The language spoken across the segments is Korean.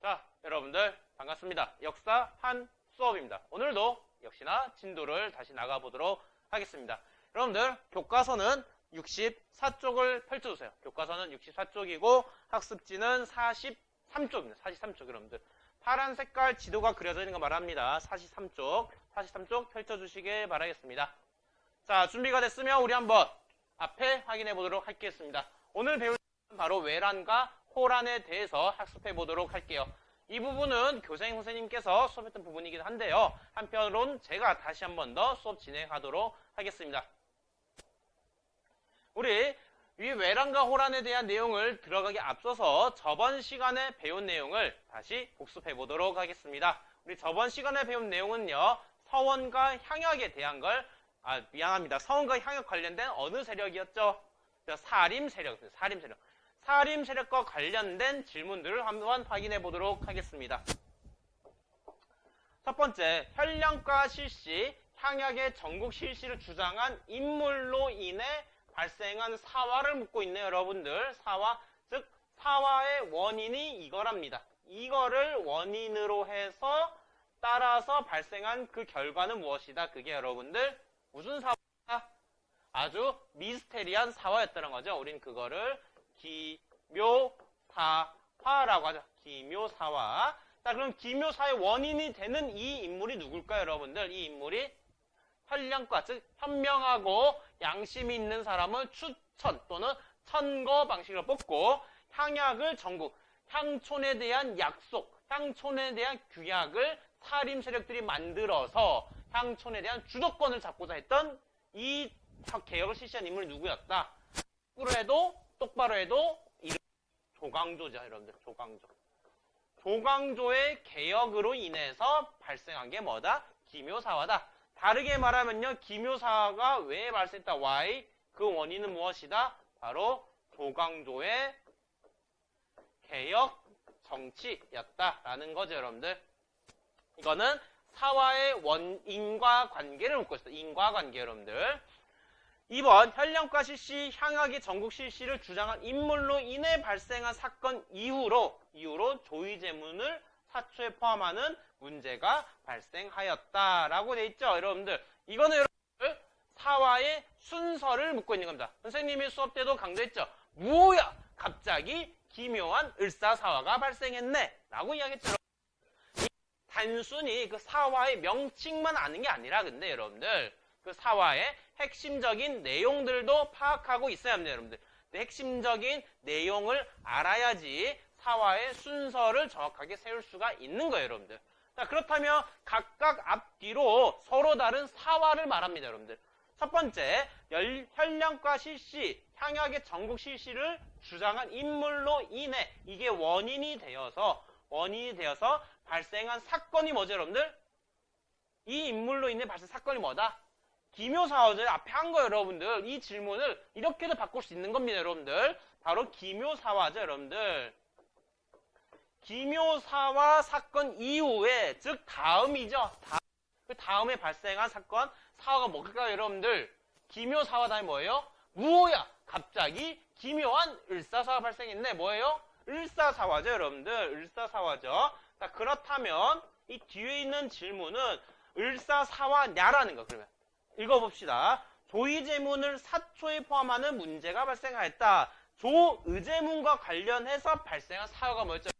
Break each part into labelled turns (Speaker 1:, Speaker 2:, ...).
Speaker 1: 자, 여러분들 반갑습니다. 역사 한 수업입니다. 오늘도 역시나 진도를 다시 나가보도록 하겠습니다. 여러분들 교과서는 64쪽을 펼쳐주세요. 교과서는 64쪽이고 학습지는 43쪽입니다. 43쪽 여러분들. 파란 색깔 지도가 그려져 있는 거 말합니다. 43쪽 펼쳐주시길 바라겠습니다. 자, 준비가 됐으면 우리 한번 앞에 확인해 보도록 하겠습니다. 오늘 배울 바로 외란과 호란에 대해서 학습해 보도록 할게요. 이 부분은 교생 선생님께서 수업했던 부분이긴 한데요. 한편으론 제가 다시 한 번 더 수업 진행하도록 하겠습니다. 우리 이 외란과 호란에 대한 내용을 들어가기 앞서서 저번 시간에 배운 내용을 다시 복습해 보도록 하겠습니다. 우리 저번 시간에 배운 내용은요. 서원과 향약에 대한 걸 미안합니다. 서원과 향약 관련된 어느 세력이었죠? 사림 세력입니다. 사림 세력과 관련된 질문들을 한번 확인해 보도록 하겠습니다. 첫 번째, 현량과 실시, 향약의 전국 실시를 주장한 인물로 인해 발생한 사화를 묻고 있네요. 여러분들. 사화, 즉 사화의 원인이 이거랍니다. 이거를 원인으로 해서 따라서 발생한 그 결과는 무엇이다? 그게 여러분들 무슨 사화다? 아주 미스테리한 사화였다는 거죠. 우린 그거를 기묘사화라고 하죠. 기묘사화. 자, 그럼 기묘사의 원인이 되는 이 인물이 누굴까요, 여러분들? 이 인물이 현량과, 즉 현명하고 양심이 있는 사람을 추천 또는 천거 방식으로 뽑고 향약을 전국, 향촌에 대한 약속, 향촌에 대한 규약을 사림 세력들이 만들어서 향촌에 대한 주도권을 잡고자 했던 이 개혁을 실시한 인물이 누구였다? 똑바로 해도 이름 조광조죠, 여러분들. 조광조의 개혁으로 인해서 발생한 게 뭐다? 기묘사화다. 다르게 말하면요, 기묘사화가 왜 발생했다? Why? 그 원인은 무엇이다? 바로 조광조의 개혁 정치였다라는 거죠, 여러분들. 이거는 사화의 원인과 관계를 묻고 있어요. 인과관계, 여러분들. 2번, 현량과 실시, 향약의 전국 실시를 주장한 인물로 인해 발생한 사건 이후로 조의제문을 사초에 포함하는 문제가 발생하였다라고 돼 있죠, 여러분들. 이거는 여러분들 사화의 순서를 묻고 있는 겁니다. 선생님이 수업 때도 강조했죠. 뭐야? 갑자기 기묘한 을사사화가 발생했네 라고 이야기했죠. 단순히 그 사화의 명칭만 아는 게 아니라 근데 여러분들 그 사화의 핵심적인 내용들도 파악하고 있어야 합니다, 여러분들. 핵심적인 내용을 알아야지 사화의 순서를 정확하게 세울 수가 있는 거예요, 여러분들. 자, 그렇다면 각각 앞뒤로 서로 다른 사화를 말합니다, 여러분들. 첫 번째, 현량과 실시, 향약의 전국 실시를 주장한 인물로 인해 이게 원인이 되어서 발생한 사건이 뭐죠, 여러분들? 이 인물로 인해 발생한 사건이 뭐다? 기묘사화죠. 앞에 한 거 여러분들. 이 질문을 이렇게도 바꿀 수 있는 겁니다, 여러분들. 바로 기묘사화죠, 여러분들. 기묘사화 사건 이후에, 즉 다음이죠. 그 다음에 발생한 사건, 사화가 뭘까요, 여러분들? 기묘사화 다음에 뭐예요? 뭐야? 갑자기 기묘한 을사사화 발생했네. 뭐예요? 을사사화죠, 여러분들. 을사사화죠. 자, 그렇다면 이 뒤에 있는 질문은 을사사화냐라는 거. 그러면 읽어봅시다. 조의제문을 사초에 포함하는 문제가 발생하였다. 조의제문과 관련해서 발생한 사화가 뭐였죠?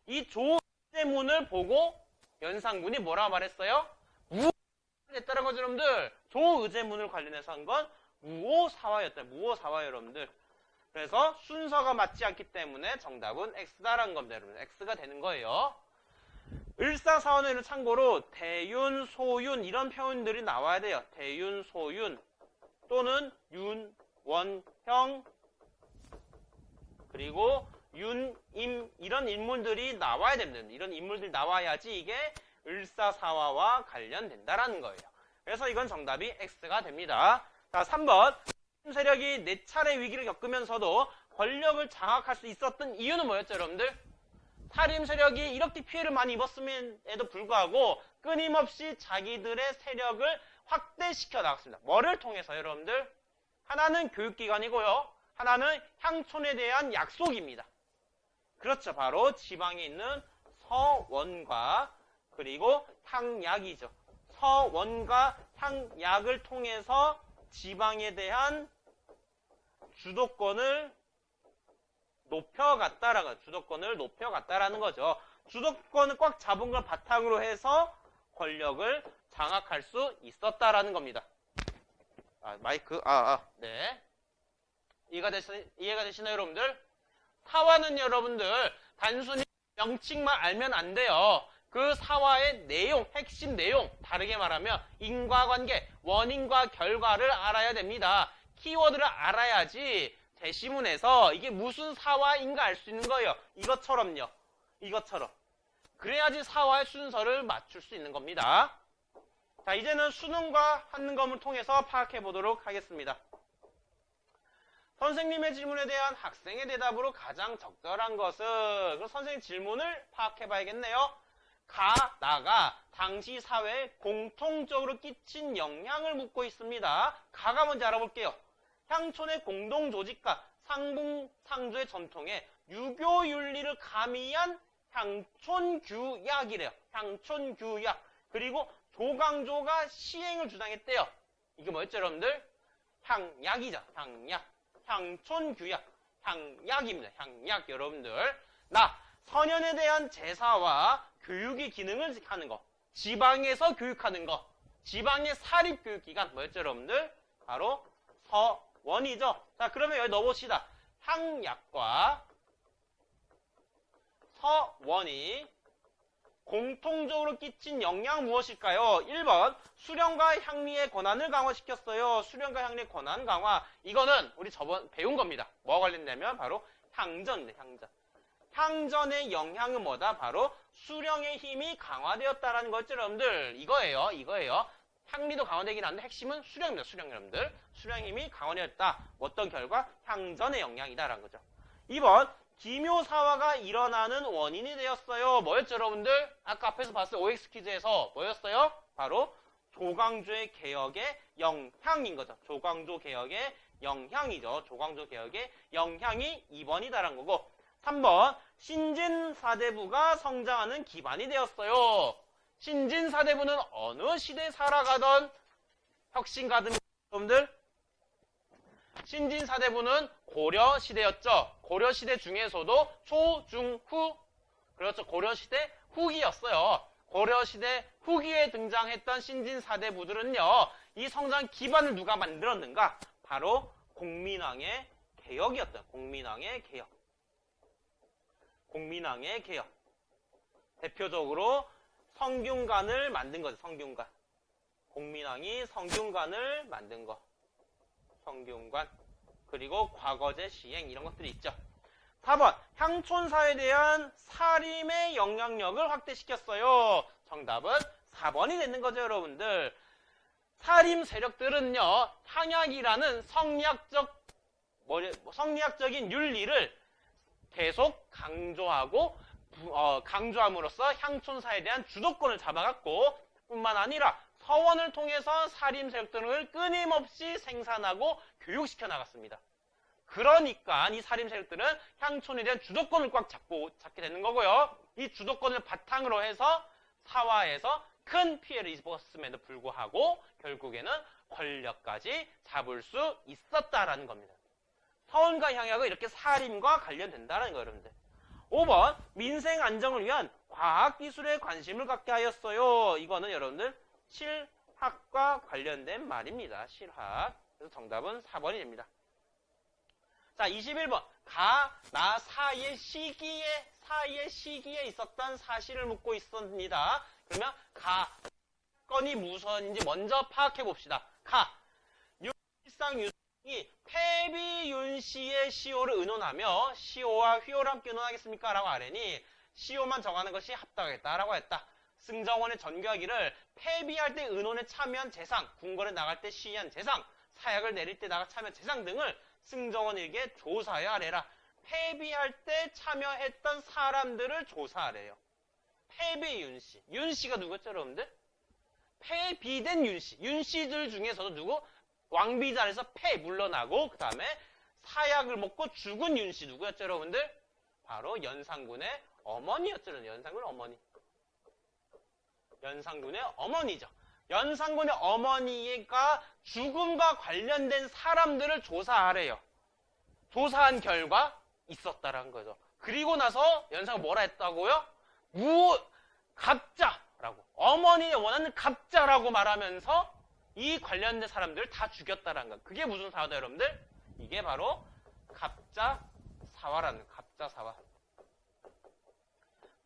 Speaker 1: 이 조의제문을 보고 연산군이 뭐라고 말했어요? 무오사화였다는 거죠, 여러분들. 조의제문을 관련해서 한 건 무오사화였다. 무오사화, 여러분들. 그래서 순서가 맞지 않기 때문에 정답은 X다라는 겁니다, 여러분. X가 되는 거예요. 을사사화는 참고로 대윤, 소윤 이런 표현들이 나와야 돼요. 대윤, 소윤 또는 윤, 원, 형 그리고 윤, 임 이런 인물들이 나와야 됩니다. 이런 인물들이 나와야지 이게 을사사화와 관련된다라는 거예요. 그래서 이건 정답이 X가 됩니다. 자, 3번. 세력이 4차례 위기를 겪으면서도 권력을 장악할 수 있었던 이유는 뭐였죠, 여러분들? 사림 세력이 이렇게 피해를 많이 입었음에도 불구하고 끊임없이 자기들의 세력을 확대시켜 나갔습니다. 뭐를 통해서 여러분들? 하나는 교육기관이고요. 하나는 향촌에 대한 약속입니다. 그렇죠. 바로 지방에 있는 서원과 그리고 향약이죠. 서원과 향약을 통해서 지방에 대한 주도권을 높여갔다라는 거죠. 주도권을 꽉 잡은 걸 바탕으로 해서 권력을 장악할 수 있었다라는 겁니다. 네. 이해가 되시나요, 여러분들? 사화는 여러분들 단순히 명칭만 알면 안 돼요. 그 사화의 내용, 핵심 내용, 다르게 말하면 인과관계, 원인과 결과를 알아야 됩니다. 키워드를 알아야지 대시문에서 이게 무슨 사화인가 알 수 있는 거예요. 이것처럼요. 이것처럼. 그래야지 사화의 순서를 맞출 수 있는 겁니다. 자, 이제는 수능과 한능검을 통해서 파악해 보도록 하겠습니다. 선생님의 질문에 대한 학생의 대답으로 가장 적절한 것은, 그럼 선생님 질문을 파악해 봐야겠네요. 나가 당시 사회에 공통적으로 끼친 영향을 묻고 있습니다. 가가 뭔지 알아볼게요. 향촌의 공동조직과 상봉상조의 전통에 유교윤리를 가미한 향촌규약이래요. 향촌규약. 그리고 조광조가 시행을 주장했대요. 이게 뭐였죠, 여러분들? 향약이죠. 향약. 향촌규약. 향약입니다. 향약, 여러분들. 선현에 대한 제사와 교육의 기능을 하는 거. 지방에서 교육하는 거. 지방의 사립교육기관. 뭐였죠, 여러분들? 바로 서원이죠. 자, 그러면 여기 넣어봅시다. 향약과 서원이 공통적으로 끼친 영향 무엇일까요? 1번, 수령과 향리의 권한을 강화시켰어요. 수령과 향리의 권한 강화. 이거는 우리 저번 배운 겁니다. 뭐와 관련되면 바로 향전인데, 향전. 향전의 영향은 뭐다? 바로 수령의 힘이 강화되었다라는 거죠, 여러분들. 이거예요. 향리도 강화되긴 하는데 핵심은 수령입니다, 수령, 여러분들. 수령의 힘이 강화되었다. 어떤 결과? 향전의 영향이다라는 거죠. 2번, 기묘사화가 일어나는 원인이 되었어요. 뭐였죠, 여러분들? 아까 앞에서 봤어요. OX 퀴즈에서 뭐였어요? 바로 조광조의 개혁의 영향인 거죠. 조광조 개혁의 영향이죠. 조광조 개혁의 영향이 2번이다라는 거고, 3번, 신진사대부가 성장하는 기반이 되었어요. 신진사대부는 어느 시대에 살아가던 혁신가들입니다, 여러분들? 신진사대부는 고려시대였죠. 고려시대 중에서도 초, 중, 후. 그렇죠. 고려시대 후기였어요. 고려시대 후기에 등장했던 신진사대부들은요. 이 성장 기반을 누가 만들었는가? 바로 공민왕의 개혁이었던 공민왕의 개혁. 공민왕의 개혁. 대표적으로 성균관을 만든 거죠. 성균관. 공민왕이 성균관을 만든 거. 성균관. 그리고 과거제 시행 이런 것들이 있죠. 4번. 향촌사에 대한 사림의 영향력을 확대시켰어요. 정답은 4번이 되는 거죠, 여러분들. 사림 세력들은요. 향약이라는 성리학적인 윤리를 계속 강조함으로써 향촌사에 대한 주도권을 잡아갔고, 뿐만 아니라 서원을 통해서 사림 세력들을 끊임없이 생산하고 교육시켜 나갔습니다. 그러니까 이 사림 세력들은 향촌에 대한 주도권을 꽉 잡게 되는 거고요. 이 주도권을 바탕으로 해서 사화에서 큰 피해를 입었음에도 불구하고 결국에는 권력까지 잡을 수 있었다라는 겁니다. 서원과 향약은 이렇게 사림과 관련된다는 거예요, 여러분들. 5번, 민생 안정을 위한 과학기술에 관심을 갖게 하였어요. 이거는 여러분들 실학과 관련된 말입니다. 실학. 그래서 정답은 4번이 됩니다. 자, 21번. 나 사이의 시기에 있었던 사실을 묻고 있습니다. 그러면 사건이 무엇인지 먼저 파악해 봅시다. 윤일상 유승이 패비윤 씨의 시호를 의논하며 시호와 휘호를 함께 의논하겠습니까? 라고 하려니 시호만 정하는 것이 합당하겠다라고 했다. 승정원의 전교하기를 패비할 때 의논에 참여한 재상, 궁궐에 나갈 때 시위한 재상, 사약을 내릴 때 참여한 재상 등을 승정원에게 조사해야 하래라. 패비할 때 참여했던 사람들을 조사하래요. 패비 윤씨. 윤씨가 누구였죠, 여러분들? 패비된 윤씨. 윤씨들 중에서도 누구? 왕비자리에서 물러나고 그 다음에 사약을 먹고 죽은 윤씨 누구였죠, 여러분들? 바로 연산군의 어머니였죠. 연산군의 어머니. 연산군의 어머니죠. 연산군의 어머니가 죽음과 관련된 사람들을 조사하래요. 조사한 결과 있었다라는 거죠. 그리고 나서 연산군 뭐라 했다고요? 갑자라고. 어머니의 원하는 갑자라고 말하면서 이 관련된 사람들을 다 죽였다라는 거. 그게 무슨 사화다, 여러분들? 이게 바로 갑자사화라는 갑자사화.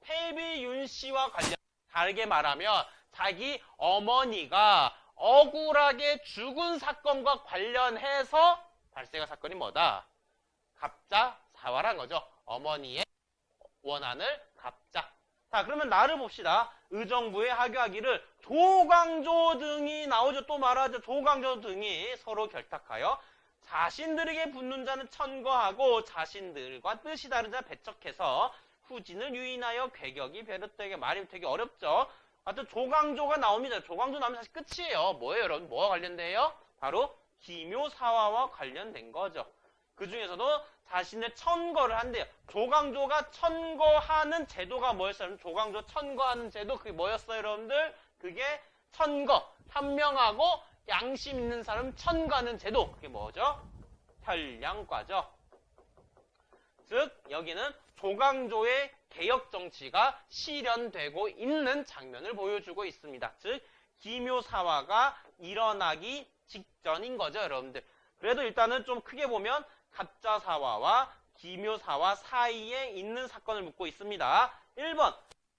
Speaker 1: 패비윤 씨와 관련 다르게 말하면 자기 어머니가 억울하게 죽은 사건과 관련해서 발생한 사건이 뭐다? 갑자사화란 거죠. 어머니의 원한을 갑자. 자, 그러면 나를 봅시다. 의정부의 하교하기를 조광조 등이 나오죠. 또 말하죠. 조광조 등이 서로 결탁하여 자신들에게 붙는 자는 천거하고 자신들과 뜻이 다른 자 배척해서 후진을 유인하여 괴격이 비롯되게 말이 되게 어렵죠. 하여튼 조광조가 나옵니다. 조광조 나오면 사실 끝이에요. 뭐예요, 여러분? 뭐와 관련돼요? 바로 기묘사화와 관련된 거죠. 그 중에서도 자신의 천거를 한대요. 조광조가 천거하는 제도가 뭐였어요? 조광조 천거하는 제도 그게 뭐였어요, 여러분들? 그게 천거, 현명하고 양심 있는 사람 천거하는 제도. 그게 뭐죠? 혈량과죠. 즉 여기는 조광조의 개혁 정치가 실현되고 있는 장면을 보여주고 있습니다. 즉 기묘사화가 일어나기 직전인 거죠, 여러분들. 그래도 일단은 좀 크게 보면 갑자사화와 기묘사화 사이에 있는 사건을 묻고 있습니다. 1번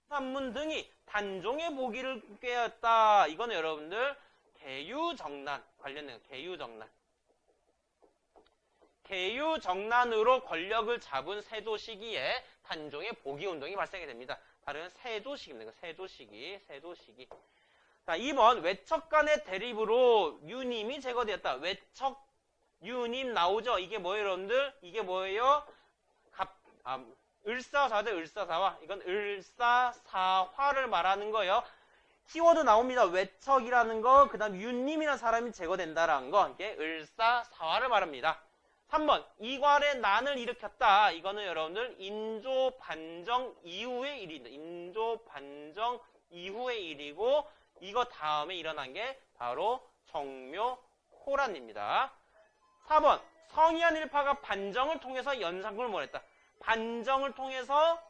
Speaker 1: 산문 등이 단종의 보기를 꾀었다. 이거는 여러분들 개유정난 관련된 개유정난. 개유정난으로 권력을 잡은 세조 시기에 단종의 보기운동이 발생이 됩니다. 다른 세조 시기입니다. 세조 시기. 자, 2번 외척 간의 대립으로 유님이 제거되었다. 외척 유님 나오죠? 이게 뭐예요, 여러분들? 이게 뭐예요? 을사사죠, 을사사화. 이건 을사사화를 말하는 거예요. 키워드 나옵니다. 외척이라는 거, 그 다음 유님이라는 사람이 제거된다라는 거. 이게 을사사화를 말합니다. 3번 이괄의 난을 일으켰다. 이거는 여러분들 인조반정 이후의 일입니다. 인조반정 이후의 일이고 이거 다음에 일어난 게 바로 정묘호란입니다. 4번 성희안 일파가 반정을 통해서 연산군을 몰았다. 반정을 통해서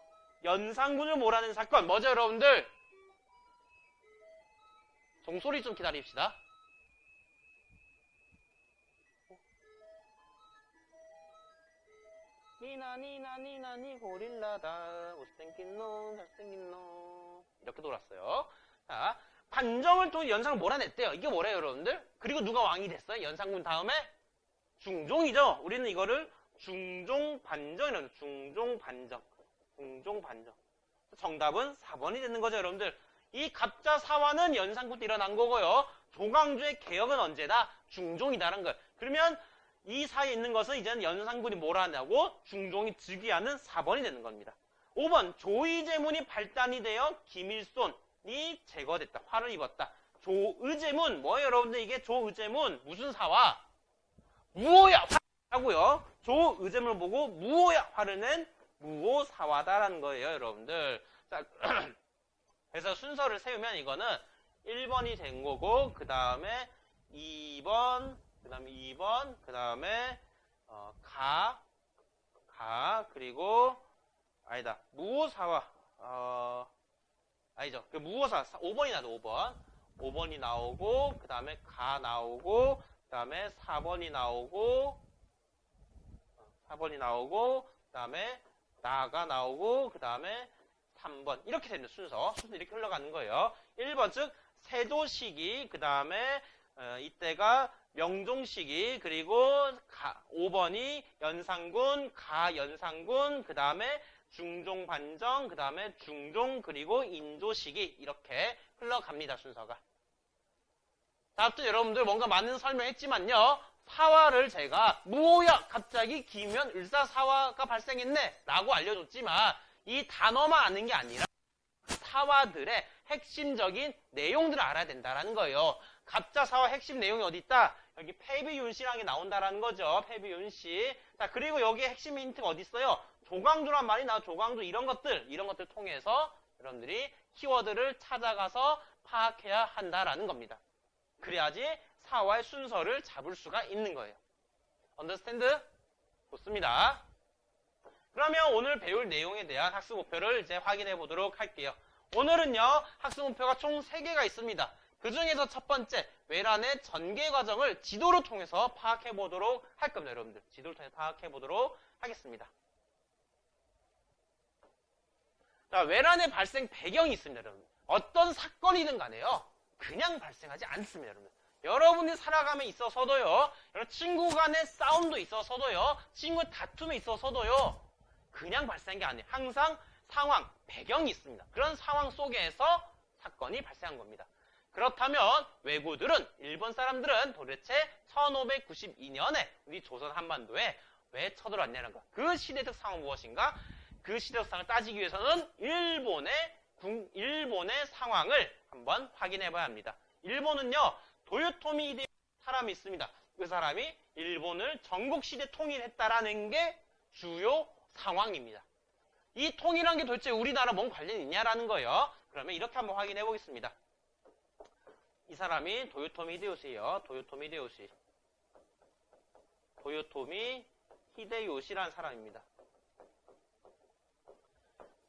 Speaker 1: 연산군을 몰아낸 사건 뭐죠, 여러분들? 종소리 좀 기다립시다. 니나니 고릴라다 못생긴 놈 잘생긴 놈 이렇게 돌았어요. 자, 반정을 통해 연산을 몰아냈대요. 이게 뭐래요, 여러분들? 그리고 누가 왕이 됐어요? 연산군 다음에 중종이죠. 우리는 이거를 중종반정이라고 해요. 중종반정. 정답은 4번이 되는 거죠, 여러분들. 이 갑자사화는 연산군 때 일어난 거고요. 조광조의 개혁은 언제다? 중종이다라는 거예요. 그러면 이 사이에 있는 것은 이제는 연산군이 몰아내고 중종이 즉위하는 4번이 되는 겁니다. 5번 조의제문이 발단이 되어 김일손이 제거됐다. 화를 입었다. 조의제문 뭐예요, 여러분들? 이게 조의제문 무슨 사화? 무오야 화라고요. 조의제문을 보고 무오야 화를 낸 무오사화다라는 거예요, 여러분들. 자, 그래서 순서를 세우면 이거는 1번이 된 거고 그 다음에 2번 그 다음에 그리고 아니다 무오사화 아니죠. 그 무오사 5번이 나도 5번이 나오고 그 다음에 가 나오고 그 다음에 4번이 나오고 그 다음에 나가 나오고 그 다음에 3번 이렇게 됩니다. 순서 이렇게 흘러가는 거예요. 1번 즉 세조 시기 그 다음에 이때가 명종 시기 그리고 5번이 연산군 가연산군 그 다음에 중종 반정 그 다음에 중종 그리고 인조 시기 이렇게 흘러갑니다. 순서가. 다음부터 여러분들 뭔가 많은 설명했지만요. 사화를 제가 무오야 갑자기 기면 을사사화가 발생했네 라고 알려줬지만 이 단어만 아는 게 아니라 사화들의 핵심적인 내용들을 알아야 된다는 거예요. 갑자사화 핵심 내용이 어디 있다? 여기 패비윤씨라는 게 나온다라는 거죠. 패비윤씨. 자, 그리고 여기에 핵심 힌트가 어디 있어요? 조광조란 말이 나와. 조광조 이런 것들 통해서 여러분들이 키워드를 찾아가서 파악해야 한다라는 겁니다. 그래야지 사화의 순서를 잡을 수가 있는 거예요. understand? 좋습니다. 그러면 오늘 배울 내용에 대한 학습 목표를 이제 확인해 보도록 할게요. 오늘은요, 학습 목표가 총 3개가 있습니다. 그 중에서 첫 번째, 외란의 전개 과정을 지도를 통해서 파악해 보도록 할 겁니다, 여러분들. 지도를 통해서 파악해 보도록 하겠습니다. 자, 외란의 발생 배경이 있습니다, 여러분. 어떤 사건이든 간에요, 그냥 발생하지 않습니다, 여러분. 여러분이 살아감에 있어서도요, 친구 간의 싸움도 있어서도요, 친구 다툼에 있어서도요, 그냥 발생한 게 아니에요. 항상 상황, 배경이 있습니다. 그런 상황 속에서 사건이 발생한 겁니다. 그렇다면 왜구들은, 일본 사람들은 도대체 1592년에 우리 조선 한반도에 왜 쳐들어왔냐는 것. 그 시대적 상황은 무엇인가? 그 시대적 상황을 따지기 위해서는 일본의 상황을 한번 확인해 봐야 합니다. 일본은요, 도요토미 히데요시 사람이 있습니다. 그 사람이 일본을 전국시대 통일했다라는 게 주요 상황입니다. 이 통일한 게 도대체 우리나라 뭔 관련이 있냐라는 거예요. 그러면 이렇게 한번 확인해 보겠습니다. 이 사람이 도요토미 히데요시예요. 도요토미 히데요시라는 사람입니다.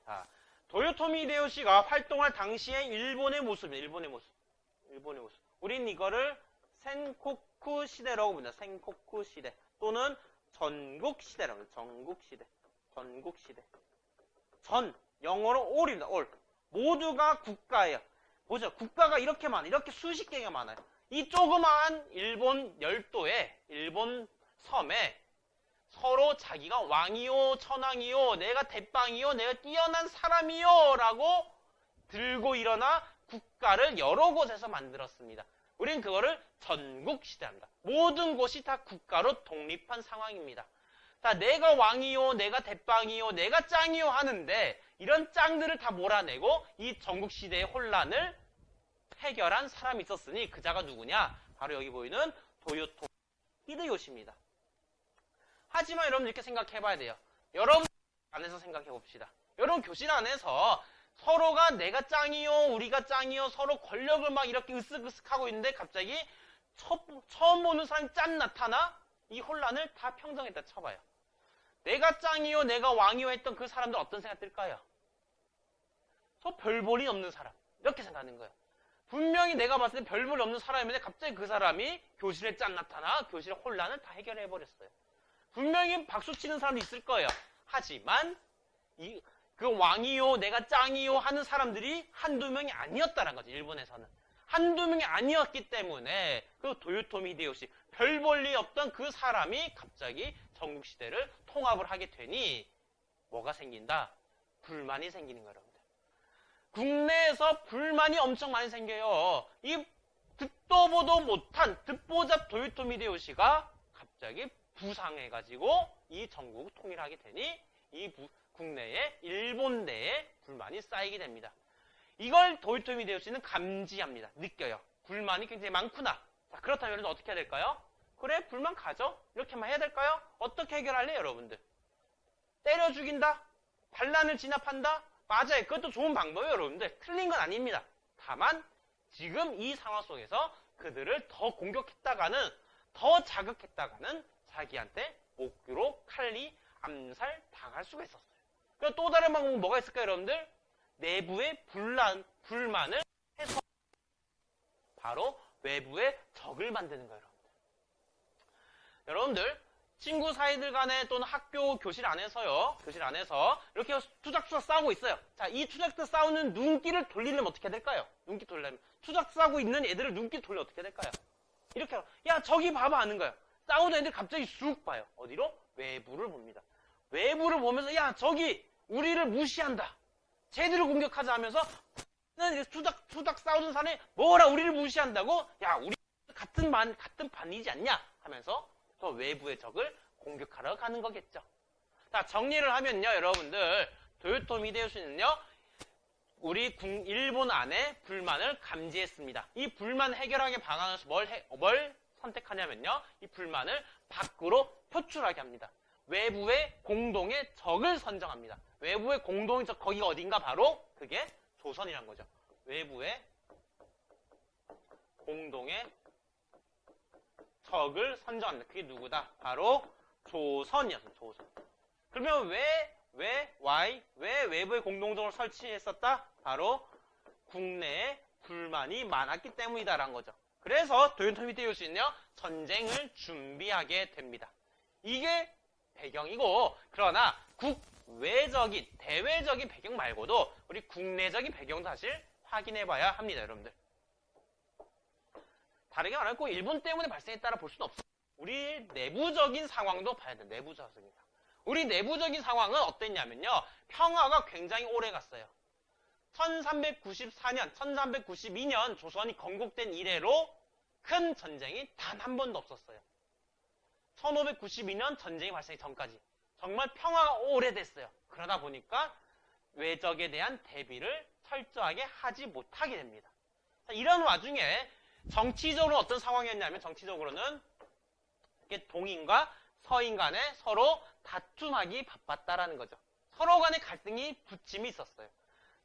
Speaker 1: 자, 도요토미 히데요시가 활동할 당시의 일본의 모습입니다. 일본의 모습. 우린 이거를 센코쿠 시대라고 부릅니다. 센코쿠 시대 또는 전국 시대라고 합니다. 전국 시대. 전, 영어로 all입니다. all. 모두가 국가예요. 보죠. 국가가 이렇게 많아요. 이렇게 수십 개가 많아요. 이 조그마한 일본 열도에, 일본 섬에 서로 자기가 왕이요, 천황이요, 내가 대빵이요, 내가 뛰어난 사람이요 라고 들고 일어나 국가를 여러 곳에서 만들었습니다. 우린 그거를 전국시대합니다. 모든 곳이 다 국가로 독립한 상황입니다. 자, 내가 왕이요, 내가 대빵이요, 내가 짱이요 하는데 이런 짱들을 다 몰아내고 이 전국시대의 혼란을 해결한 사람이 있었으니 그 자가 누구냐? 바로 여기 보이는 도요토미 히데요시입니다. 하지만 여러분 이렇게 생각해 봐야 돼요. 여러분 안에서 생각해 봅시다. 여러분 교실 안에서 서로가 내가 짱이요, 우리가 짱이요, 서로 권력을 막 이렇게 으쓱으쓱하고 있는데 갑자기 처음 보는 사람이 짠 나타나? 이 혼란을 다 평정했다 쳐봐요. 내가 짱이요, 내가 왕이요 했던 그 사람들 어떤 생각 들까요? 별 볼이 없는 사람. 이렇게 생각하는 거예요. 분명히 내가 봤을 때 별 볼이 없는 사람인데 갑자기 그 사람이 교실에 짠 나타나 교실의 혼란을 다 해결해 버렸어요. 분명히 박수 치는 사람도 있을 거예요. 하지만 그 왕이요, 내가 짱이요 하는 사람들이 한두 명이 아니었다는 거죠. 일본에서는. 한두 명이 아니었기 때문에 그 도요토미 히데요시, 별 볼 일 없던 그 사람이 갑자기 전국시대를 통합을 하게 되니 뭐가 생긴다? 불만이 생기는 거예요, 여러분들. 국내에서 불만이 엄청 많이 생겨요. 이 듣도 보도 못한 듣보잡 도요토미 히데요시가 갑자기 부상해가지고 이 전국을 통일하게 되니 이 국내에 일본 내에 불만이 쌓이게 됩니다. 이걸 도요토미 히데요시는 감지합니다. 느껴요. 불만이 굉장히 많구나. 자, 그렇다면 여러분 어떻게 해야 될까요? 그래, 불만 가져. 이렇게만 해야 될까요? 어떻게 해결할래요, 여러분들? 때려 죽인다? 반란을 진압한다? 맞아요. 그것도 좋은 방법이에요, 여러분들. 틀린 건 아닙니다. 다만 지금 이 상황 속에서 그들을 더 공격했다가는, 더 자극했다가는 자기한테 목으로 칼리 암살 당할 수가 있었어요. 그럼 또 다른 방법은 뭐가 있을까요, 여러분들? 내부의 불만을 해소, 바로 외부의 적을 만드는 거예요, 여러분들. 친구 사이들 간에 또는 학교 교실 안에서요, 교실 안에서 이렇게 투닥투닥 싸우고 있어요. 자, 이 투닥투닥 싸우는 눈길을 돌리려면 어떻게 해야 될까요? 눈길 돌리려면 투닥 싸우고 있는 애들을 눈길 돌려 어떻게 해야 될까요? 이렇게, 야, 저기 봐봐 하는 거예요. 싸우는 애들 갑자기 쑥 봐요. 어디로? 외부를 봅니다. 외부를 보면서, 야, 저기 우리를 무시한다. 쟤들을 공격하자 하면서 투닥투닥 싸우는 사람이 뭐라 우리를 무시한다고? 야, 우리 같은 반이지 않냐? 하면서 또 외부의 적을 공격하러 가는 거겠죠. 자, 정리를 하면요, 여러분들. 도요토미 히데요시는요, 우리 일본 안에 불만을 감지했습니다. 이 불만 해결하기 방안에서 뭘 선택하냐면요, 이 불만을 밖으로 표출하게 합니다. 외부의 공동의 적을 선정합니다. 외부의 공동의 적, 거기가 어딘가 바로 그게 조선이란 거죠. 외부의 공동의 적을 선정합니다. 그게 누구다? 바로 조선이었습니다. 조선. 그러면 왜 외부의 공동적을 설치했었다? 바로 국내에 불만이 많았기 때문이다라는 거죠. 그래서 도요토미 히데요시는요, 전쟁을 준비하게 됩니다. 이게 배경이고, 그러나 국외적인, 대외적인 배경 말고도 우리 국내적인 배경도 사실 확인해 봐야 합니다, 여러분들. 다르게 말하면 꼭 일본 때문에 발생했다라 볼 수는 없어요. 우리 내부적인 상황도 봐야 돼요. 내부적인 상황. 우리 내부적인 상황은 어땠냐면요. 평화가 굉장히 오래 갔어요. 1394년, 1392년 조선이 건국된 이래로 큰 전쟁이 단 한 번도 없었어요. 1592년 전쟁이 발생하기 전까지. 정말 평화가 오래됐어요. 그러다 보니까 외적에 대한 대비를 철저하게 하지 못하게 됩니다. 이런 와중에 정치적으로 어떤 상황이었냐면 정치적으로는 동인과 서인 간에 서로 다툼하기 바빴다라는 거죠. 서로 간의 갈등이 부침이 있었어요.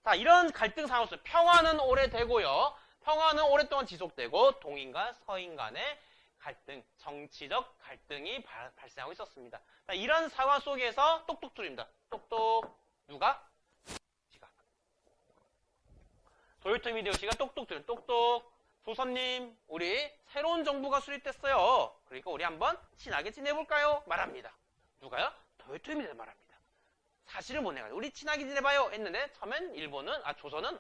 Speaker 1: 자, 이런 갈등 상황에서 평화는 오래되고요. 평화는 오랫동안 지속되고 동인과 서인 간의 갈등, 정치적 갈등이 발생하고 있었습니다. 자, 이런 상황 속에서 똑똑 둘입니다. 똑똑 누가? 지가. 도요토미 히데요시가 똑똑 둘. 똑똑 조선님, 우리 새로운 정부가 수립됐어요. 그러니까 우리 한번 친하게 지내볼까요? 말합니다. 누가요? 도요토미 히데요시가 말합니다. 사실을 못 내가지고 우리 친하게 지내봐요 했는데 처음엔 일본은 조선은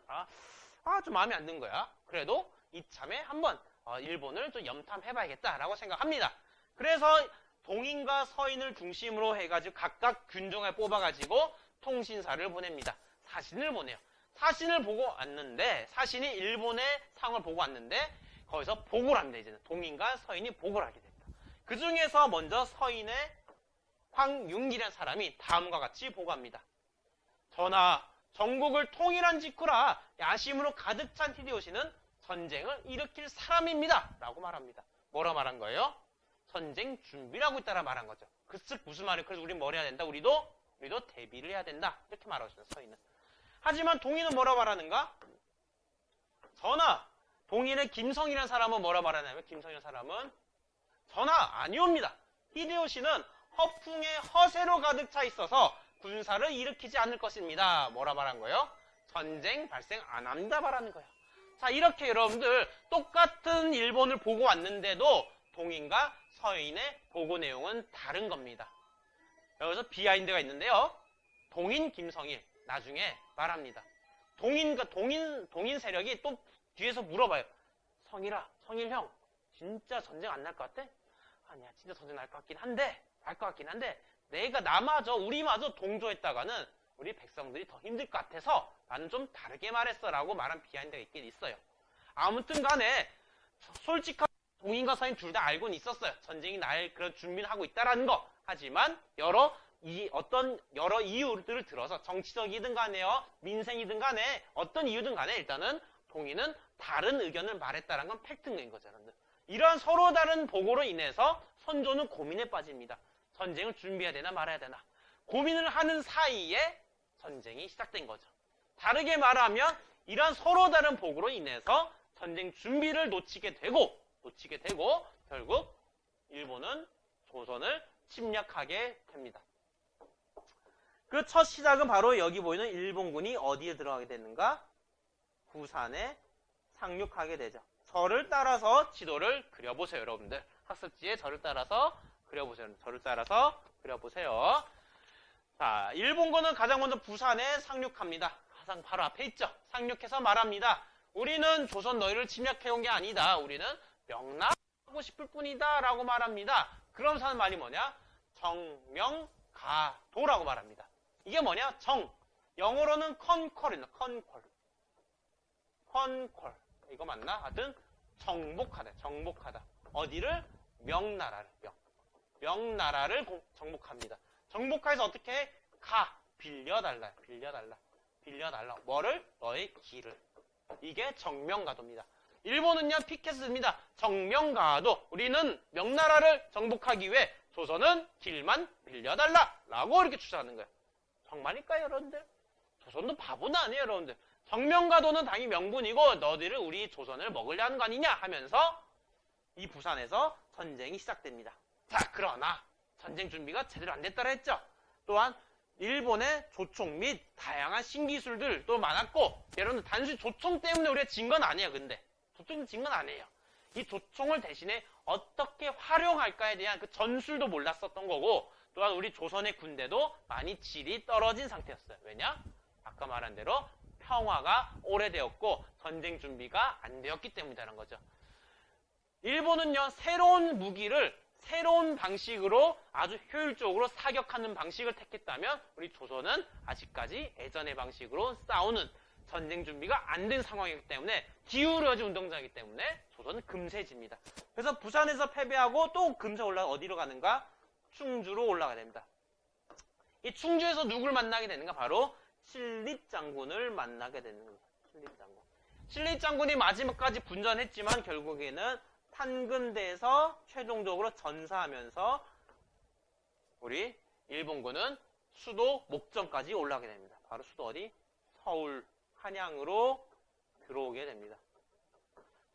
Speaker 1: 좀 마음에 안 든 거야. 그래도 이참에 한번 일본을 좀 염탐해봐야겠다라고 생각합니다. 그래서 동인과 서인을 중심으로 해가지고 각각 군종을 뽑아가지고 통신사를 보냅니다. 사신을 보내요. 사신을 보고 왔는데 사신이 일본의 상을 보고 왔는데 거기서 보고를 합니다. 이제는 동인과 서인이 보고를 하게 됩니다. 그 중에서 먼저 서인의 황윤기라는 사람이 다음과 같이 보고합니다. 전하, 전국을 통일한 직후라 야심으로 가득 찬 히데요시는 전쟁을 일으킬 사람입니다. 라고 말합니다. 뭐라 말한 거예요? 전쟁 준비를 하고 있다라 말한 거죠. 그 즉 무슨 말이에요? 그래서 우린 뭘 해야 된다? 우리도 대비를 해야 된다. 이렇게 말하고 있어요. 서인은. 하지만 동인은 뭐라 말하는가? 전하, 동인의 김성이라는 사람은 뭐라 말하냐면 김성이라는 사람은 전하, 아니옵니다. 히데요시는 허풍의 허세로 가득 차 있어서 군사를 일으키지 않을 것입니다. 뭐라 말한 거예요? 전쟁 발생 안 한다 말하는 거예요. 자, 이렇게 여러분들 똑같은 일본을 보고 왔는데도 동인과 서인의 보고 내용은 다른 겁니다. 여기서 비하인드가 있는데요. 동인 김성일 나중에 말합니다. 동인 세력이 또 뒤에서 물어봐요. 성일아, 성일 형, 진짜 전쟁 안 날 것 같아? 아니야, 진짜 전쟁 날 것 같긴 한데 내가 우리마저 동조했다가는 우리 백성들이 더 힘들 것 같아서 나는 좀 다르게 말했어 라고 말한 비하인드가 있긴 있어요. 아무튼 간에 솔직하게 동인과 서인 둘 다 알고는 있었어요. 전쟁이 날 그런 준비를 하고 있다라는 거. 하지만 여러 이유들을 들어서 정치적이든 간에요, 민생이든 간에 어떤 이유든 간에 일단은 동인은 다른 의견을 말했다는 건 팩트인 거죠. 여러분들. 이러한 서로 다른 보고로 인해서 선조는 고민에 빠집니다. 전쟁을 준비해야 되나 말아야 되나. 고민을 하는 사이에 전쟁이 시작된 거죠. 다르게 말하면 이러한 서로 다른 보고로 인해서 전쟁 준비를 놓치게 되고 결국 일본은 조선을 침략하게 됩니다. 그 첫 시작은 바로 여기 보이는 일본군이 어디에 들어가게 되는가? 부산에 상륙하게 되죠. 저를 따라서 지도를 그려보세요, 여러분들. 학습지에 저를 따라서 그려보세요. 자, 일본군은 가장 먼저 부산에 상륙합니다. 가장 바로 앞에 있죠. 상륙해서 말합니다. 우리는 조선 너희를 침략해온 게 아니다. 우리는 명나라하고 싶을 뿐이다. 라고 말합니다. 그러면서 하는 말이 뭐냐? 정명가도라고 말합니다. 이게 뭐냐? 영어로는 컨퀄입니다. 컨퀄. 이거 맞나? 하여튼 정복하다. 어디를? 명나라를 정복합니다. 정복해서 어떻게 해? 빌려달라. 뭐를? 너의 길을. 이게 정명가도입니다. 일본은요, 피켓을 씁니다. 정명가도. 우리는 명나라를 정복하기 위해 조선은 길만 빌려달라 라고 이렇게 주장하는 거예요. 정말일까요, 여러분들? 조선도 바보는 아니에요, 여러분들. 정명가도는 당연히 명분이고 너희를 우리 조선을 먹으려 하는 거 아니냐 하면서 이 부산에서 전쟁이 시작됩니다. 자, 그러나 전쟁 준비가 제대로 안 됐다라 했죠. 또한 일본의 조총 및 다양한 신기술들도 많았고, 여러분들 단순히 조총 때문에 우리가 진 건 아니에요. 근데 조총 진 건 아니에요. 이 조총을 대신에 어떻게 활용할까에 대한 그 전술도 몰랐었던 거고, 또한 우리 조선의 군대도 많이 질이 떨어진 상태였어요. 왜냐? 아까 말한 대로 평화가 오래되었고 전쟁 준비가 안 되었기 때문이라는 거죠. 일본은요, 새로운 무기를 새로운 방식으로 아주 효율적으로 사격하는 방식을 택했다면 우리 조선은 아직까지 예전의 방식으로 싸우는 전쟁 준비가 안 된 상황이기 때문에 기울어진 운동장이기 때문에 조선은 금세 집니다. 그래서 부산에서 패배하고 또 금세 올라가 어디로 가는가? 충주로 올라가야 됩니다. 이 충주에서 누굴 만나게 되는가? 바로 신립장군을 만나게 되는 겁니다. 신립장군. 신립장군이 마지막까지 분전했지만 결국에는 판근대에서 최종적으로 전사하면서 우리 일본군은 수도 목전까지 올라가게 됩니다. 바로 수도 어디? 서울, 한양으로 들어오게 됩니다.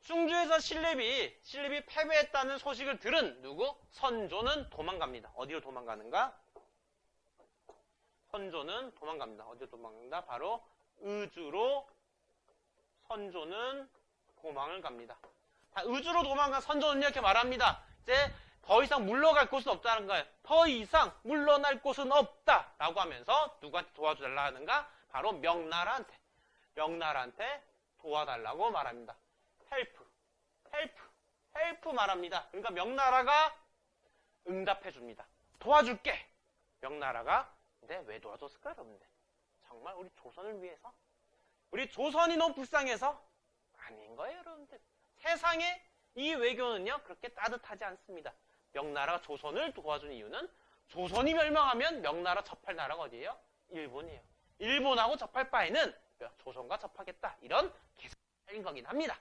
Speaker 1: 충주에서 신립이 패배했다는 소식을 들은 누구? 선조는 도망갑니다. 어디로 도망가는가? 선조는 도망갑니다. 어디로 도망간다? 바로 의주로 선조는 도망을 갑니다. 의주로 도망간 선조는 이렇게 말합니다. 이제 더 이상 물러갈 곳은 없다는 거예요. 더 이상 물러날 곳은 없다 라고 하면서 누구한테 도와달라 하는가? 바로 명나라한테 도와달라고 말합니다. 헬프 말합니다. 그러니까 명나라가 응답해 줍니다. 도와줄게. 명나라가 근데 왜 도와줬을까, 여러분들? 정말 우리 조선을 위해서? 우리 조선이 너무 불쌍해서? 아닌 거예요, 여러분들. 세상에 이 외교는요, 그렇게 따뜻하지 않습니다. 명나라가 조선을 도와준 이유는 조선이 멸망하면 명나라 접할 나라가 어디예요? 일본이에요. 일본하고 접할 바에는 조선과 접하겠다. 이런 계산인 거긴 합니다.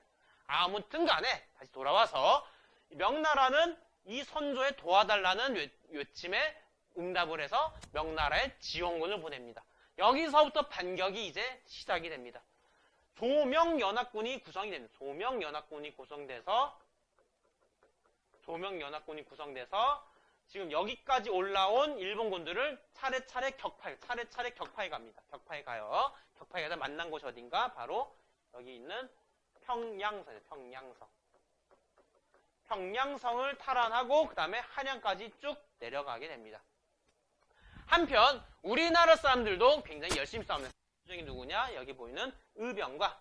Speaker 1: 아무튼 간에 다시 돌아와서 명나라는 이 선조에 도와달라는 외침에 응답을 해서 명나라에 지원군을 보냅니다. 여기서부터 반격이 이제 시작이 됩니다. 조명연합군이 구성이 됩니다. 조명연합군이 구성돼서 지금 여기까지 올라온 일본군들을 차례차례 격파해 갑니다. 격파해 가요. 격파해 가다 만난 곳이 어딘가? 바로 여기 있는 평양성이에요. 평양성을 탈환하고 그 다음에 한양까지 쭉 내려가게 됩니다. 한편 우리나라 사람들도 굉장히 열심히 싸웁니다. 중에 누구냐? 여기 보이는 의병과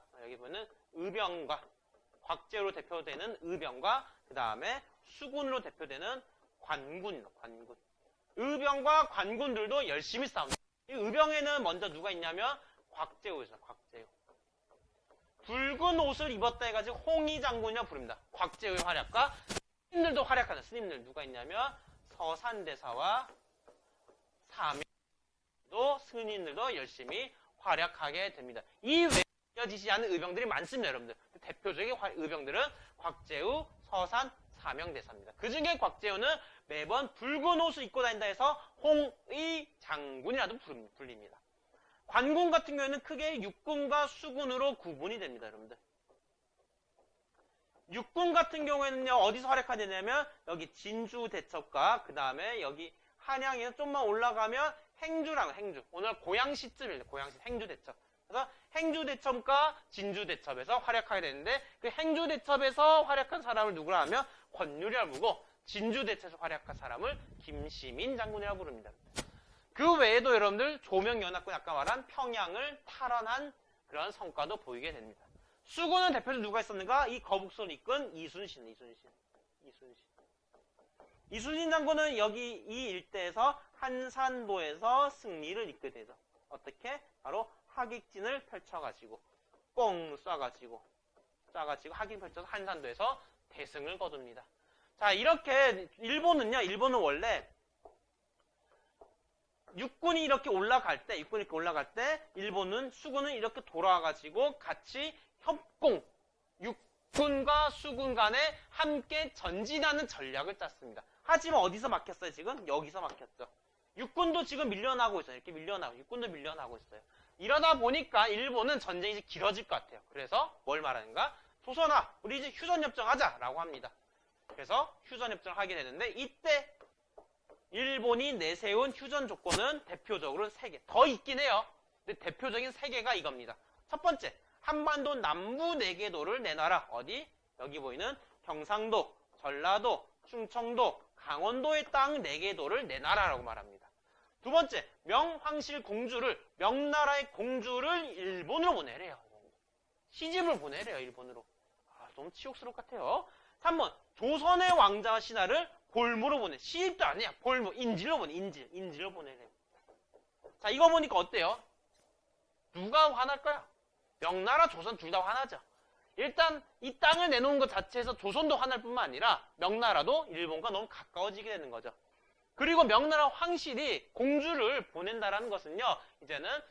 Speaker 1: 곽제로 대표되는 의병과 그 다음에 수군으로 대표되는 관군. 의병과 관군들도 열심히 싸웁니다. 이 의병에는 먼저 누가 있냐면 곽제우였어요. 곽제우. 붉은 옷을 입었다 해가지고 홍위 장군이라고 부릅니다. 곽제우의 활약과 스님들도 활약하는 스님들 누가 있냐면 서산대사와 사명도 스님들도 열심히 활약하게 됩니다. 이 외에 이어지지 않은 의병들이 많습니다, 여러분들. 대표적인 의병들은 곽제우, 서산, 사명대사입니다. 그 중에 곽제우는 매번 붉은 옷을 입고 다닌다 해서 홍의 장군이라도 불립니다. 관군 같은 경우에는 크게 육군과 수군으로 구분이 됩니다, 여러분들. 육군 같은 경우에는요, 어디서 활약하냐면 여기 진주대첩과 그 다음에 여기 한양에서 좀만 올라가면 행주. 오늘 고양시쯤입니다. 고양시 행주대첩. 그래서 행주대첩과 진주대첩에서 활약하게 되는데 그 행주대첩에서 활약한 사람을 누구라 하면 권율이라고 부르고 진주대첩에서 활약한 사람을 김시민 장군이라고 부릅니다. 그 외에도 여러분들 조명연합군 아까 말한 평양을 탈환한 그런 성과도 보이게 됩니다. 수군은 대표적으로 누가 있었는가? 이 거북선을 이끈 이순신 장군은 여기 이 일대에서 한산도에서 승리를 이끌게 되죠. 어떻게? 바로 하객진을 펼쳐가지고 꽁 쏴가지고 하객 펼쳐서 한산도에서 대승을 거둡니다. 자, 이렇게 일본은 원래 육군이 이렇게 올라갈 때 일본은 수군은 이렇게 돌아와가지고 같이 협공, 육군과 수군 간에 함께 전진하는 전략을 짰습니다. 하지만 어디서 막혔어요? 지금 여기서 막혔죠. 육군도 지금 밀려나고 있어요. 이렇게 밀려나고, 육군도 밀려나고 있어요. 이러다 보니까 일본은 전쟁이 이제 길어질 것 같아요. 그래서 뭘 말하는가? 조선아, 우리 이제 휴전협정하자라고 합니다. 그래서 휴전협정을 하게 되는데 이때 일본이 내세운 휴전 조건은 대표적으로 3개. 더 있긴 해요. 근데 대표적인 3개가 이겁니다. 첫 번째, 한반도 남부 4개 도를 내놔라. 어디? 여기 보이는 경상도, 전라도, 충청도, 강원도의 땅 4개 도를 내놔라라고 말합니다. 두 번째, 명황실 공주를, 명나라의 공주를 일본으로 보내래요. 시집을 보내래요, 일본으로. 너무 치욕스러울 것 같아요. 3번, 조선의 왕자와 신하를 볼모로 보내. 시집도 아니야. 볼모, 인질로 보내. 인질로 보내래요. 자, 이거 보니까 어때요? 누가 화날까요? 명나라, 조선 둘 다 화나죠. 일단 이 땅을 내놓은 것 자체에서 조선도 화날 뿐만 아니라 명나라도 일본과 너무 가까워지게 되는 거죠. 그리고 명나라 황실이 공주를 보낸다라는 것은요, 이제는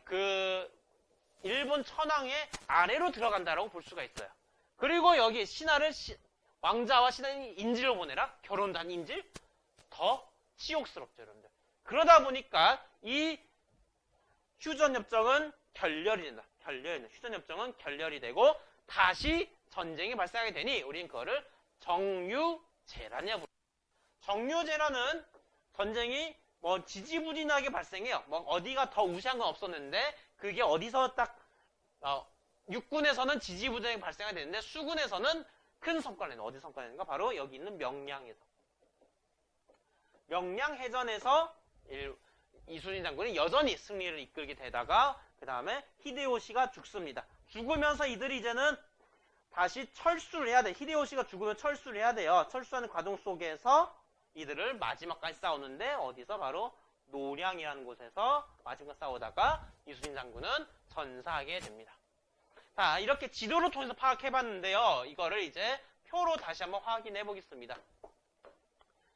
Speaker 1: 그 일본 천황의 아래로 들어간다라고 볼 수가 있어요. 그리고 여기 신하를 왕자와 신하를 인질로 보내라? 결혼도 한 인질? 더 치욕스럽죠, 여러분들. 그러다 보니까 이 휴전협정은 결렬이 된다. 휴전협정은 결렬이 되고 다시 전쟁이 발생하게 되니 우리는 그거를 정유재란이라고 부릅니다. 정유재란은 전쟁이 뭐 지지부진하게 발생해요. 뭐 어디가 더 우세한 건 없었는데 그게 어디서 딱 육군에서는 지지부진하게 발생하게 되는데 수군에서는 큰 성과를 내는, 어디 성과를 내는가? 바로 여기 있는 명량해전. 명량해전에서 이순신 장군이 여전히 승리를 이끌게 되다가 그 다음에 히데요시가 죽습니다. 죽으면서 이들이 이제는 다시 철수를 해야 돼. 히데요시가 죽으면 철수를 해야 돼요. 철수하는 과정 속에서 이들을 마지막까지 싸우는데 어디서? 바로 노량이라는 곳에서 마지막 싸우다가 이순신 장군은 전사하게 됩니다. 자, 이렇게 지도를 통해서 파악해봤는데요. 이거를 이제 표로 다시 한번 확인해 보겠습니다.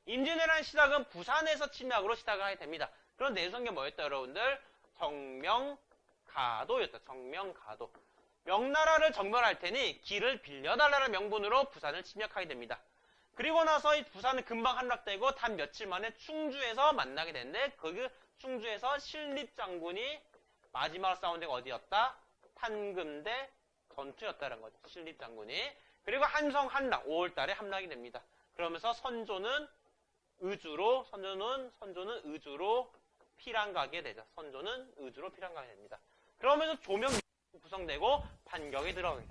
Speaker 1: 임진왜란 시작은 부산에서 침략으로 시작을 하게 됩니다. 그런 내성게 뭐였다, 여러분들? 정명가도였다. 정명가도. 명나라를 정벌할 테니 길을 빌려달라는 명분으로 부산을 침략하게 됩니다. 그리고 나서 이 부산은 금방 함락되고 단 며칠 만에 충주에서 만나게 되는데 그 충주에서 신립장군이 마지막으로 싸운 데가 어디였다? 판금대 전투였다는 거죠. 신립장군이. 그리고 한성 함락, 5월달에 함락이 됩니다. 그러면서 선조는 의주로 피랑 가게 되죠. 선조는 의주로 피랑 가게 됩니다. 그러면서 조명이 구성되고 반격에 들어가게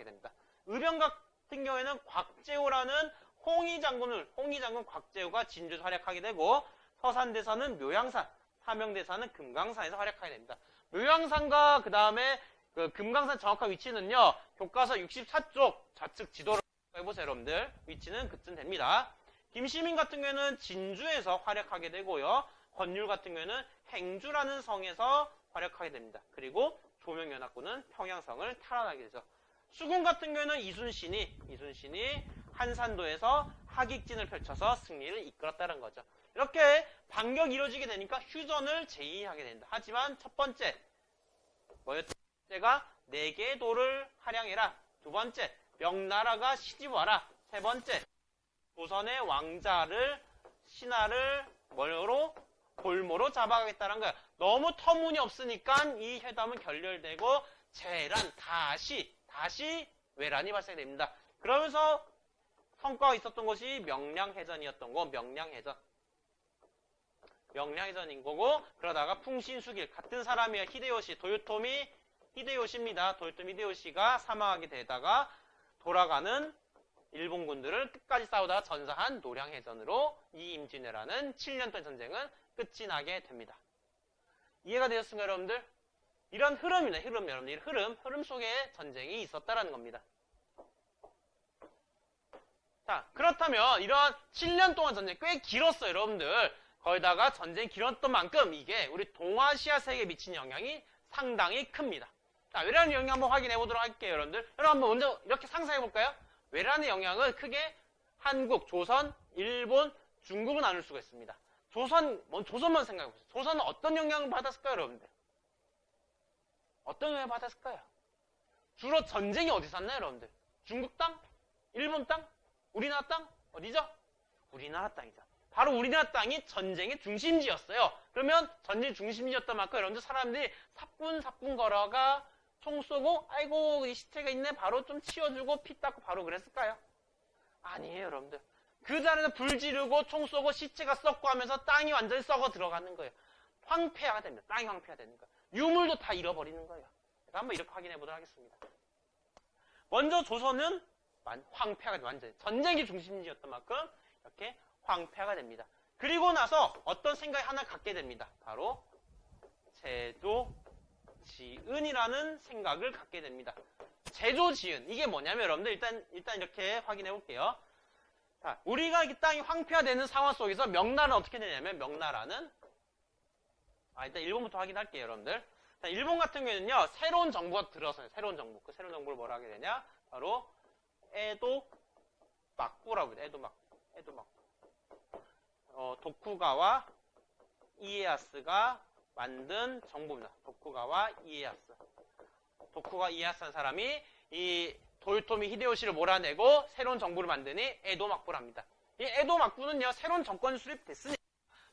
Speaker 1: 됩니다. 의병 같은 경우에는 곽재우라는 홍의장군 곽재우가 진주에서 활약하게 되고 서산대사는 묘양산, 사명대사는 금강산에서 활약하게 됩니다. 묘양산과 그 다음에 그 금강산 정확한 위치는요, 교과서 64쪽 좌측 지도를 해보세요, 여러분들. 위치는 그쯤 됩니다. 김시민 같은 경우에는 진주에서 활약하게 되고요. 권율 같은 경우에는 행주라는 성에서 활약하게 됩니다. 그리고 조명연합군은 평양성을 탈환하게 되죠. 수군 같은 경우에는 이순신이 한산도에서 하객진을 펼쳐서 승리를 이끌었다는 거죠. 이렇게 반격이 이루어지게 되니까 휴전을 제의하게 된다. 하지만 첫 번째, 뭐였죠? 첫째가 4개의 도를 할양해라. 두 번째, 명나라가 시집와라. 세 번째, 조선의 왕자를, 신하를 볼모로 잡아가겠다는 거야. 너무 터무니없으니까 이 회담은 결렬되고 재란, 다시 외란이 발생됩니다. 그러면서 성과가 있었던 것이 명량해전이었던 거, 명량해전인 거고, 그러다가 풍신수길, 같은 사람이야. 도요토미 히데요시입니다. 도요토미 히데요시가 사망하게 되다가 돌아가는 일본군들을 끝까지 싸우다가 전사한 노량해전으로 이 임진왜란은 7년 동안 전쟁은 끝이 나게 됩니다. 이해가 되셨습니까, 여러분들? 이런 흐름이네, 여러분들. 흐름 속에 전쟁이 있었다라는 겁니다. 자, 그렇다면 이런 7년 동안 전쟁이 꽤 길었어요, 여러분들. 거기다가 전쟁이 길었던 만큼 이게 우리 동아시아 세계에 미친 영향이 상당히 큽니다. 자, 외란의 영향 한번 확인해 보도록 할게요, 여러분들. 여러분 한번 먼저 이렇게 상상해 볼까요? 외란의 영향을 크게 한국, 조선, 일본, 중국은 나눌 수가 있습니다. 조선만 생각해 보세요. 조선은 어떤 영향을 받았을까요, 여러분들? 어떤 영향을 받았을까요? 주로 전쟁이 어디서 났나요, 여러분들? 중국 땅? 일본 땅? 우리나라 땅? 어디죠? 우리나라 땅이죠. 바로 우리나라 땅이 전쟁의 중심지였어요. 그러면 전쟁 중심지였던 만큼 여러분들 사람들이 사뿐사뿐 걸어가 총 쏘고 아이고 이 시체가 있네 바로 좀 치워주고 피 닦고 바로 그랬을까요? 아니에요 여러분들. 그 자리에서 불 지르고 총 쏘고 시체가 썩고 하면서 땅이 완전히 썩어 들어가는 거예요. 황폐화가 됩니다. 땅이 황폐화가 되는 거예요. 유물도 다 잃어버리는 거예요. 한번 이렇게 확인해 보도록 하겠습니다. 먼저 조선은 황폐화가 완전히 전쟁이 중심지였던 만큼 이렇게 황폐화가 됩니다. 그리고 나서 어떤 생각이 하나 갖게 됩니다. 바로 제조지은이라는 생각을 갖게 됩니다. 제조지은 이게 뭐냐면 여러분들 일단 이렇게 확인해 볼게요. 자, 우리가 이 땅이 황폐화되는 상황 속에서 명나라는 어떻게 되냐면 명나라는 일단 일본부터 확인할게요 여러분들. 자, 일본 같은 경우에는요 새로운 정부가 들어서요. 새로운 정부. 그 새로운 정부를 뭐라 하게 되냐? 바로 에도 막부라고 해요. 에도 막부. 도쿠가와 이에야스가 만든 정부입니다. 도쿠가와 이에야스. 도쿠가와 이에야스라는 사람이 이 도요토미 히데요시를 몰아내고 새로운 정부를 만드니 에도 막부랍니다. 이 에도 막부는요 새로운 정권이 수립됐으니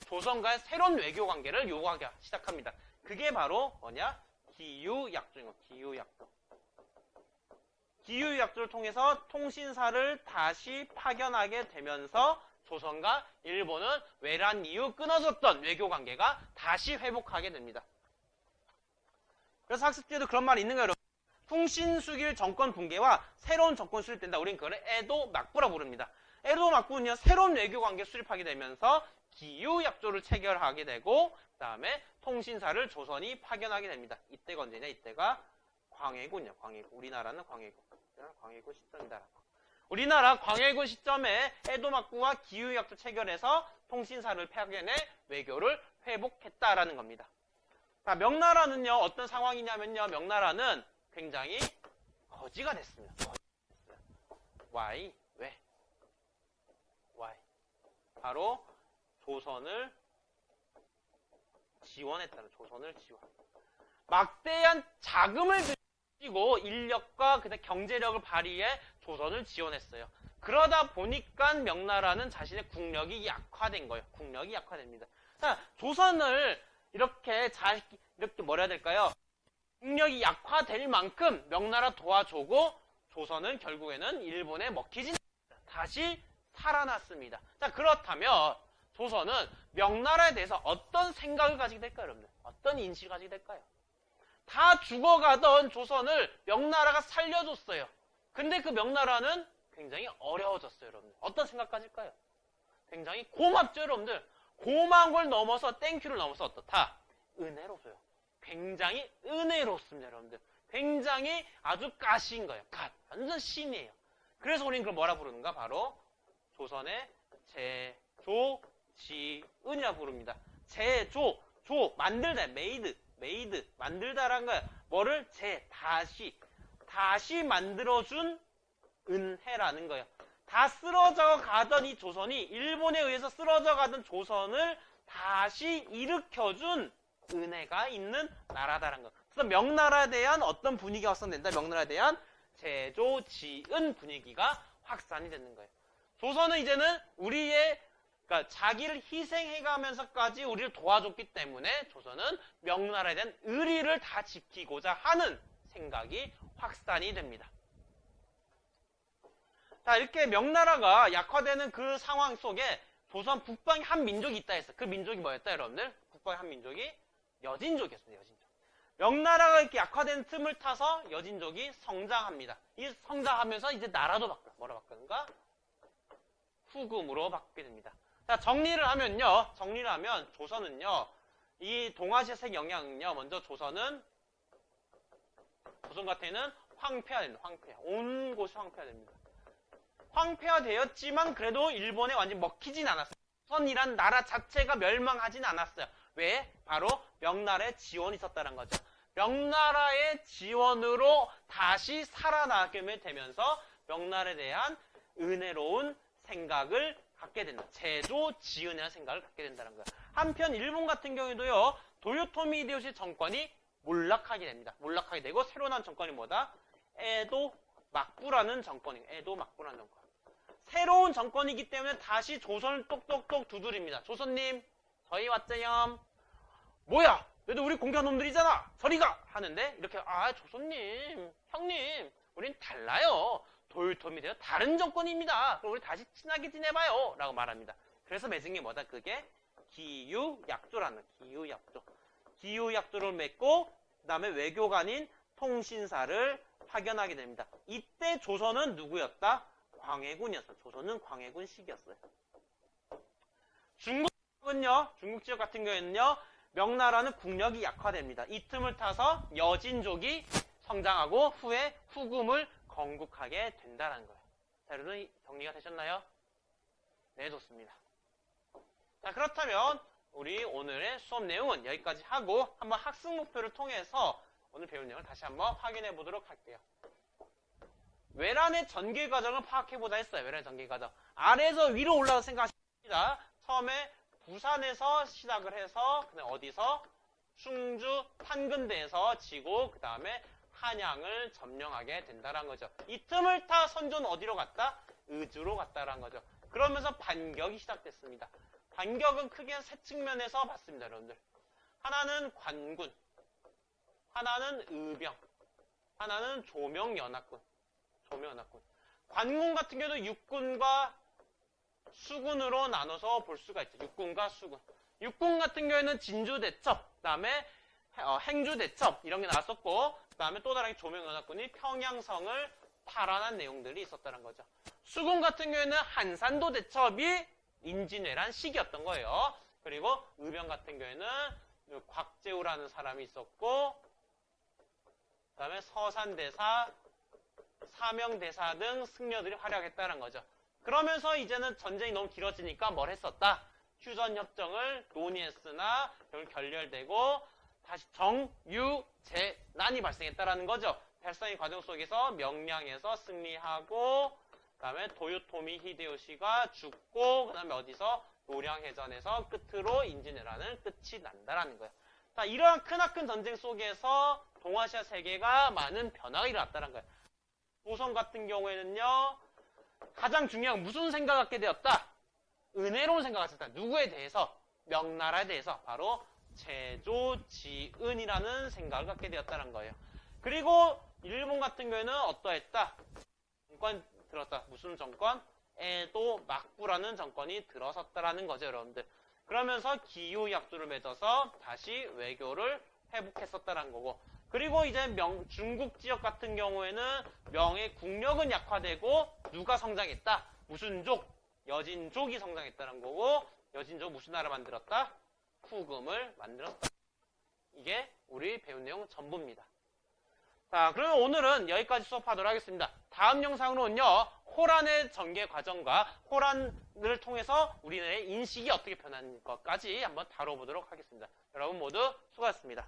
Speaker 1: 조선과의 새로운 외교 관계를 요구하기 시작합니다. 그게 바로 뭐냐? 기유약조인 기유약조. 기유약조를 통해서 통신사를 다시 파견하게 되면서 조선과 일본은 외란 이후 끊어졌던 외교 관계가 다시 회복하게 됩니다. 그래서 학습지에도 그런 말이 있는 거예요. 여러분. 풍신수길 정권 붕괴와 새로운 정권 수립된다. 우린 그걸 에도 막부라 부릅니다. 에도 막부는요 새로운 외교 관계 수립하게 되면서 기유약조를 체결하게 되고 그 다음에 통신사를 조선이 파견하게 됩니다. 이때가 언제냐? 이때가 광해군이요. 광해군. 우리나라는 광해군 시점이다. 우리나라 광해군 시점에 에도 막부와 기유약조 체결해서 통신사를 파견해 외교를 회복했다라는 겁니다. 자, 명나라는요 어떤 상황이냐면요 명나라는 굉장히 거지가 됐습니다. Why? 왜? Why? 바로 조선을 지원했다는 조선을 지원. 막대한 자금을 들이고 인력과 그다음 경제력을 발휘해 조선을 지원했어요. 그러다 보니까 명나라는 자신의 국력이 약화된 거예요. 국력이 약화됩니다. 자, 조선을 이렇게 뭐라 해야 될까요? 국력이 약화될 만큼 명나라 도와주고 조선은 결국에는 일본에 먹히진 다시 살아났습니다. 자, 그렇다면 조선은 명나라에 대해서 어떤 생각을 가지게 될까요, 여러분들? 어떤 인식을 가지게 될까요? 다 죽어가던 조선을 명나라가 살려줬어요. 근데 그 명나라는 굉장히 어려워졌어요, 여러분들. 어떤 생각 가질까요? 굉장히 고맙죠, 여러분들. 고마운 걸 넘어서 땡큐를 넘어서 어떻다? 은혜로워요. 굉장히 은혜롭습니다, 여러분들. 굉장히 아주 가시인 거예요. 완전 신이에요. 그래서 우리는 그걸 뭐라 부르는가? 바로 조선의 제조지은이라고 부릅니다. 만들다, 메이드, 만들다라는 거야. 뭐를 다시 만들어준 은혜라는 거예요. 다 쓰러져 가던 이 조선이, 일본에 의해서 쓰러져 가던 조선을 다시 일으켜준 은혜가 있는 나라다라는 거. 그래서 명나라에 대한 어떤 분위기가 확산된다? 명나라에 대한 제조지은 분위기가 확산이 되는 거예요. 조선은 이제는 그러니까 자기를 희생해가면서까지 우리를 도와줬기 때문에 조선은 명나라에 대한 의리를 다 지키고자 하는 생각이 확산이 됩니다. 자, 이렇게 명나라가 약화되는 그 상황 속에 조선 북방에 한 민족이 있다 했어요. 그 민족이 뭐였다, 여러분들? 북방의 한 민족이 여진족이었습니다. 여진족. 명나라가 이렇게 약화된 틈을 타서 여진족이 성장합니다. 이 성장하면서 이제 나라도 바뀌어요. 뭐로 바뀌는가? 후금으로 바뀌게 됩니다. 자, 정리를 하면 조선은요, 이 동아시아색 영향은요, 먼저 조선 같은 경우는 황폐화됩니다. 온 곳이 황폐화됩니다. 황폐화되었지만 그래도 일본에 완전히 먹히진 않았어요. 조선이란 나라 자체가 멸망하진 않았어요. 왜? 바로 명나라의 지원이 있었다는 거죠. 명나라의 지원으로 다시 살아나게 되면서 명나라에 대한 은혜로운 생각을 갖게 된다. 제조지은이라는 생각을 갖게 된다는 거예요. 한편 일본 같은 경우에도요. 도요토미 히데요시 정권이 몰락하게 됩니다. 몰락하게 되고 새로 난 정권이 뭐다? 에도 막부라는 정권이에요. 에도 막부라는 정권. 새로운 정권이기 때문에 다시 조선을 똑똑똑 두드립니다. 조선님, 저희 왔어요. 뭐야? 그래도 우리 공격한 놈들이잖아. 저리가! 하는데 이렇게 조선님, 형님, 우린 달라요. 도요토미대요 다른 정권입니다. 그럼 우리 다시 친하게 지내봐요. 라고 말합니다. 그래서 맺은 게 뭐다? 그게 기유약조라는 거예요. 기유약조. 기유약조를 맺고 그 다음에 외교관인 통신사를 파견하게 됩니다. 이때 조선은 누구였다? 광해군이었어요. 조선은 광해군 시기였어요. 중국은요, 중국 지역 같은 경우에는요, 명나라는 국력이 약화됩니다. 이 틈을 타서 여진족이 성장하고 후에 후금을 건국하게 된다는 거예요. 자, 여러분 정리가 되셨나요? 네, 좋습니다. 자, 그렇다면 우리 오늘의 수업 내용은 여기까지 하고 한번 학습 목표를 통해서 오늘 배운 내용을 다시 한번 확인해 보도록 할게요. 외란의 전개 과정을 파악해보자 했어요. 외란의 전개 과정. 아래에서 위로 올라가 생각하십니다. 처음에 부산에서 시작을 해서 그다음 어디서 충주 판근대에서 지고 그 다음에 한양을 점령하게 된다는 거죠. 이 틈을 타 선조는 어디로 갔다? 의주로 갔다라는 거죠. 그러면서 반격이 시작됐습니다. 반격은 크게 세 측면에서 봤습니다, 여러분들. 하나는 관군, 하나는 의병, 하나는 조명연합군. 관군 같은 경우도 육군과 수군으로 나눠서 볼 수가 있죠. 육군과 수군. 육군 같은 경우에는 진주대첩, 그 다음에 행주대첩 이런 게 나왔었고, 그 다음에 또 다른 조명연합군이 평양성을 탈환한 내용들이 있었다는 거죠. 수군 같은 경우에는 한산도 대첩이 임진왜란 시기였던 거예요. 그리고 의병 같은 경우에는 곽재우라는 사람이 있었고, 그 다음에 서산대사, 사명대사 등 승려들이 활약했다는 거죠. 그러면서 이제는 전쟁이 너무 길어지니까 뭘 했었다? 휴전협정을 논의했으나 결국 결렬되고 다시 정유재난이 발생했다라는 거죠. 발생의 과정 속에서 명량에서 승리하고 그다음에 도요토미 히데요시가 죽고 그다음에 어디서 노량해전에서 끝으로 임진왜란은 끝이 난다라는 거예요. 자, 이러한 크나큰 전쟁 속에서 동아시아 세계가 많은 변화가 일어났다는 거예요. 조선 같은 경우에는요, 가장 중요한 무슨 생각을 갖게 되었다? 은혜로운 생각을 갖게 되었다. 누구에 대해서? 명나라에 대해서. 바로 제조지은이라는 생각을 갖게 되었다는 거예요. 그리고 일본 같은 경우에는 어떠했다? 정권 들었다. 무슨 정권? 에도 막부라는 정권이 들어섰다라는 거죠, 여러분들. 그러면서 기요약조를 맺어서 다시 외교를 회복했었다는 거고. 그리고 이제 중국 지역 같은 경우에는 명의 국력은 약화되고 누가 성장했다? 무슨 족? 여진족이 성장했다는 거고, 여진족 무슨 나라 만들었다? 후금을 만들었다. 이게 우리 배운 내용 전부입니다. 자, 그러면 오늘은 여기까지 수업하도록 하겠습니다. 다음 영상으로는요, 호란의 전개 과정과 호란을 통해서 우리의 인식이 어떻게 변하는 것까지 한번 다뤄보도록 하겠습니다. 여러분 모두 수고하셨습니다.